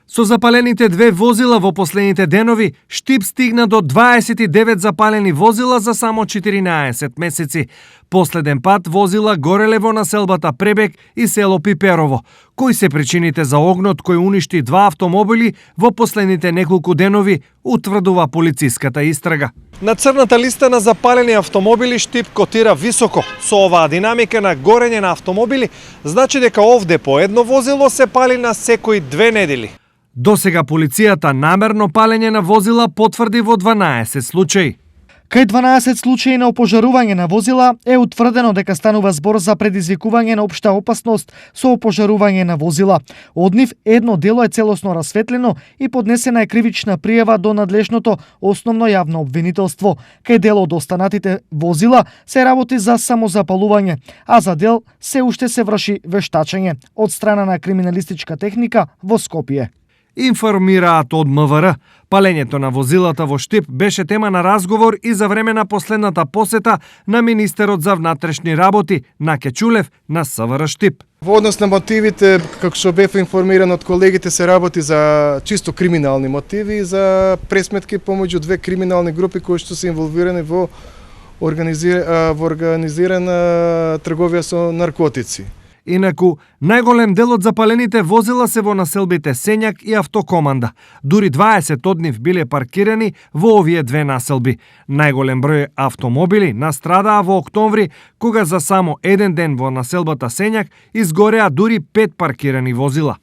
Со запалените 2 возила во последните денови, Штип стигна до 29 запалени возила за само 14 месеци. Последен пат возила гореле во населбата Пребег и село Пиперово. Кои се причините за огнот кој уништи 2 автомобили во последните неколку денови, утврдува полициската истрага. На црната листа на запалени автомобили Штип котира високо. Со оваа динамика на горење на автомобили, значи дека овде по едно возило се пали на секои 2 недели. Досега полицијата намерно палење на возила потврди во 12 случаи. Кај 12 случаи на опожарување на возила е утврдено дека станува збор за предизвикување на општа опасност со опожарување на возила. Од нив едно дело е целосно расветлено и поднесена е кривична пријава до надлежното основно јавно обвинителство. Кај дел од останатите возила се работи за самозапалување, а за дел се уште се врши вештачење од страна на криминалистичка техника во Скопје. Информираат од МВР. Палењето на возилата во Штип беше тема на разговор и за време на последната посета на министерот за внатрешни работи Наке Чулев на СВР Штип. Во однос на мотивите, како што бев информиран од колегите, се работи за чисто криминални мотиви и за пресметки помеѓу 2 криминални групи кои што се инволвирани во организирана трговија со наркотици. Инаку, најголем дел од запалените возила се во населбите Сењак и Автокоманда. Дури 20 од нив биле паркирани во овие 2 населби. Најголем број автомобили настрадаа во октомври, кога за само еден ден во населбата Сењак изгореа дури 5 паркирани возила.